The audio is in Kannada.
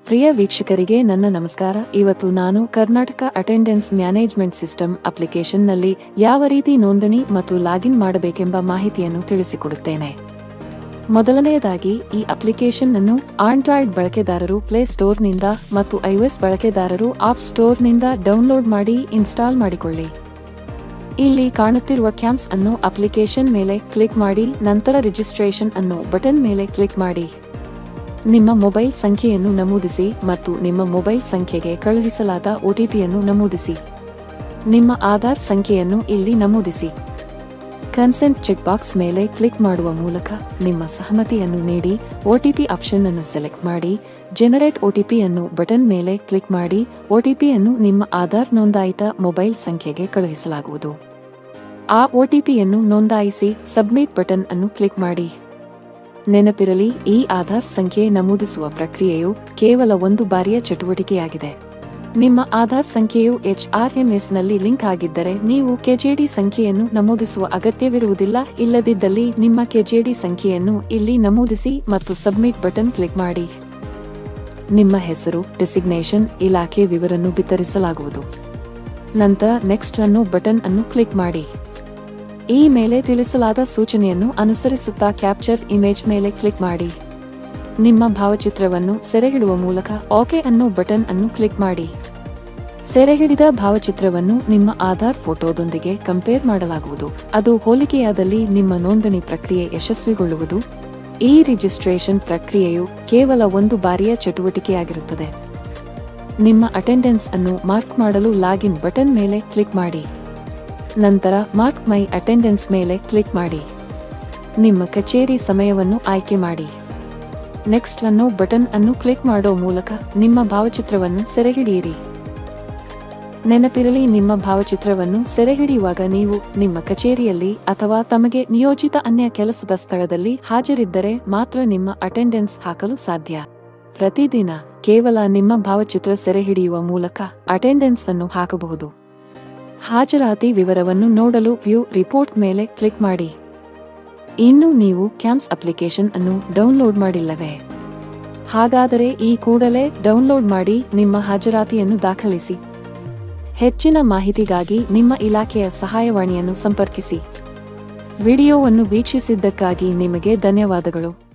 ಪ್ರಿಯ ವೀಕ್ಷಕರಿಗೆ ನನ್ನ ನಮಸ್ಕಾರ. ಇವತ್ತು ನಾನು ಕರ್ನಾಟಕ ಅಟೆಂಡೆನ್ಸ್ ಮ್ಯಾನೇಜ್ಮೆಂಟ್ ಸಿಸ್ಟಮ್ ಅಪ್ಲಿಕೇಶನ್ನಲ್ಲಿ ಯಾವ ರೀತಿ ನೋಂದಣಿ ಮತ್ತು ಲಾಗಿನ್ ಮಾಡಬೇಕೆಂಬ ಮಾಹಿತಿಯನ್ನು ತಿಳಿಸಿಕೊಡುತ್ತೇನೆ. ಮೊದಲನೆಯದಾಗಿ ಈ ಅಪ್ಲಿಕೇಶನ್ ಅನ್ನು ಆಂಡ್ರಾಯ್ಡ್ ಬಳಕೆದಾರರು ಪ್ಲೇ ಸ್ಟೋರ್ನಿಂದ ಮತ್ತು iOS ಬಳಕೆದಾರರು ಆಪ್ ಸ್ಟೋರ್ನಿಂದ ಡೌನ್ಲೋಡ್ ಮಾಡಿ ಇನ್ಸ್ಟಾಲ್ ಮಾಡಿಕೊಳ್ಳಿ. ಇಲ್ಲಿ ಕಾಣುತ್ತಿರುವ ಕ್ಯಾಂಪ್ಸ್ ಅನ್ನು ಅಪ್ಲಿಕೇಶನ್ ಮೇಲೆ ಕ್ಲಿಕ್ ಮಾಡಿ, ನಂತರ ರಿಜಿಸ್ಟ್ರೇಷನ್ ಅನ್ನು ಬಟನ್ ಮೇಲೆ ಕ್ಲಿಕ್ ಮಾಡಿ. ನಿಮ್ಮ ಮೊಬೈಲ್ ಸಂಖ್ಯೆಯನ್ನು ನಮೂದಿಸಿ ಮತ್ತು ನಿಮ್ಮ ಮೊಬೈಲ್ ಸಂಖ್ಯೆಗೆ ಕಳುಹಿಸಲಾದ OTPಯನ್ನು ನಮೂದಿಸಿ. ನಿಮ್ಮ ಆಧಾರ್ ಸಂಖ್ಯೆಯನ್ನು ಇಲ್ಲಿ ನಮೂದಿಸಿ. ಕನ್ಸೆಂಟ್ ಚೆಕ್ ಬಾಕ್ಸ್ ಮೇಲೆ ಕ್ಲಿಕ್ ಮಾಡುವ ಮೂಲಕ ನಿಮ್ಮ ಸಹಮತಿಯನ್ನು ನೀಡಿ OTP ಆಪ್ಷನ್ ಅನ್ನು ಸೆಲೆಕ್ಟ್ ಮಾಡಿ. ಜನರೇಟ್ OTP ಅನ್ನು ಬಟನ್ ಮೇಲೆ ಕ್ಲಿಕ್ ಮಾಡಿ. OTPಯನ್ನು ನಿಮ್ಮ ಆಧಾರ್ ನೋಂದಾಯಿತ ಮೊಬೈಲ್ ಸಂಖ್ಯೆಗೆ ಕಳುಹಿಸಲಾಗುವುದು. ಆ OTPಯನ್ನು ನೋಂದಾಯಿಸಿ ಸಬ್ಮಿಟ್ ಬಟನ್ ಅನ್ನು ಕ್ಲಿಕ್ ಮಾಡಿ. ನೆನಪಿರಲಿ, ಈ ಆಧಾರ್ ಸಂಖ್ಯೆ ನಮೂದಿಸುವ ಪ್ರಕ್ರಿಯೆಯು ಕೇವಲ ಒಂದು ಬಾರಿಯ ಚಟುವಟಿಕೆಯಾಗಿದೆ. ನಿಮ್ಮ ಆಧಾರ್ ಸಂಖ್ಯೆಯು HRMSನಲ್ಲಿ ಲಿಂಕ್ ಆಗಿದ್ದರೆ ನೀವು KJD ಸಂಖ್ಯೆಯನ್ನು ನಮೂದಿಸುವ ಅಗತ್ಯವಿರುವುದಿಲ್ಲ. ಇಲ್ಲದಿದ್ದಲ್ಲಿ ನಿಮ್ಮ KJD ಸಂಖ್ಯೆಯನ್ನು ಇಲ್ಲಿ ನಮೂದಿಸಿ ಮತ್ತು ಸಬ್ಮಿಟ್ ಬಟನ್ ಕ್ಲಿಕ್ ಮಾಡಿ. ನಿಮ್ಮ ಹೆಸರು, ಡೆಸಿಗ್ನೇಷನ್, ಇಲಾಖೆ ವಿವರನ್ನು ಬಿತ್ತರಿಸಲಾಗುವುದು. ನಂತರ ನೆಕ್ಸ್ಟ್ ಅನ್ನು ಬಟನ್ ಅನ್ನು ಕ್ಲಿಕ್ ಮಾಡಿ. ಈ ಮೇಲೆ ತಿಳಿಸಲಾದ ಸೂಚನೆಯನ್ನು ಅನುಸರಿಸುತ್ತಾ ಕ್ಯಾಪ್ಚರ್ ಇಮೇಜ್ ಮೇಲೆ ಕ್ಲಿಕ್ ಮಾಡಿ. ನಿಮ್ಮ ಭಾವಚಿತ್ರವನ್ನು ಸೆರೆಹಿಡುವ ಮೂಲಕ ಓಕೆ ಅನ್ನೋ ಬಟನ್ ಅನ್ನು ಕ್ಲಿಕ್ ಮಾಡಿ. ಸೆರೆಹಿಡಿದ ಭಾವಚಿತ್ರವನ್ನು ನಿಮ್ಮ ಆಧಾರ್ ಫೋಟೋದೊಂದಿಗೆ ಕಂಪೇರ್ ಮಾಡಲಾಗುವುದು. ಅದು ಹೋಲಿಕೆಯಾದಲ್ಲಿ ನಿಮ್ಮ ನೋಂದಣಿ ಪ್ರಕ್ರಿಯೆ ಯಶಸ್ವಿಗೊಳ್ಳುವುದು. ಈ ರಿಜಿಸ್ಟ್ರೇಷನ್ ಪ್ರಕ್ರಿಯೆಯು ಕೇವಲ ಒಂದು ಬಾರಿಯ ಚಟುವಟಿಕೆಯಾಗಿರುತ್ತದೆ. ನಿಮ್ಮ ಅಟೆಂಡೆನ್ಸ್ ಅನ್ನು ಮಾರ್ಕ್ ಮಾಡಲು ಲಾಗಿನ್ ಬಟನ್ ಮೇಲೆ ಕ್ಲಿಕ್ ಮಾಡಿ. ನಂತರ ಮಾರ್ಕ್ ಮೈ ಅಟೆಂಡೆನ್ಸ್ ಮೇಲೆ ಕ್ಲಿಕ್ ಮಾಡಿ. ನಿಮ್ಮ ಕಚೇರಿ ಸಮಯವನ್ನು ಆಯ್ಕೆ ಮಾಡಿ. ನೆಕ್ಸ್ಟ್ ಅನ್ನೋ ಬಟನ್ ಅನ್ನು ಕ್ಲಿಕ್ ಮಾಡೋ ಮೂಲಕ ನಿಮ್ಮ ಭಾವಚಿತ್ರವನ್ನು ಸೆರೆಹಿಡಿಯಿರಿ. ನೆನಪಿರಲಿ, ನಿಮ್ಮ ಭಾವಚಿತ್ರವನ್ನು ಸೆರೆಹಿಡಿಯುವಾಗ ನೀವು ನಿಮ್ಮ ಕಚೇರಿಯಲ್ಲಿ ಅಥವಾ ತಮಗೆ ನಿಯೋಜಿತ ಅನ್ಯ ಕೆಲಸದ ಸ್ಥಳದಲ್ಲಿ ಹಾಜರಿದ್ದರೆ ಮಾತ್ರ ನಿಮ್ಮ ಅಟೆಂಡೆನ್ಸ್ ಹಾಕಲು ಸಾಧ್ಯ. ಪ್ರತಿದಿನ ಕೇವಲ ನಿಮ್ಮ ಭಾವಚಿತ್ರ ಸೆರೆಹಿಡಿಯುವ ಮೂಲಕ ಅಟೆಂಡೆನ್ಸ್ ಅನ್ನು ಹಾಕಬಹುದು. ಹಾಜರಾತಿ ವಿವರವನ್ನು ನೋಡಲು ವ್ಯೂ ರಿಪೋರ್ಟ್ ಮೇಲೆ ಕ್ಲಿಕ್ ಮಾಡಿ. ಇನ್ನು ನೀವು ಕ್ಯಾಂಪ್ಸ್ ಅಪ್ಲಿಕೇಶನ್ ಅನ್ನು ಡೌನ್ಲೋಡ್ ಮಾಡಿಲ್ಲವೇ? ಹಾಗಾದರೆ ಈ ಕೂಡಲೇ ಡೌನ್ಲೋಡ್ ಮಾಡಿ ನಿಮ್ಮ ಹಾಜರಾತಿಯನ್ನು ದಾಖಲಿಸಿ. ಹೆಚ್ಚಿನ ಮಾಹಿತಿಗಾಗಿ ನಿಮ್ಮ ಇಲಾಖೆಯ ಸಹಾಯವಾಣಿಯನ್ನು ಸಂಪರ್ಕಿಸಿ. ವಿಡಿಯೋವನ್ನು ವೀಕ್ಷಿಸಿದ್ದಕ್ಕಾಗಿ ನಿಮಗೆ ಧನ್ಯವಾದಗಳು.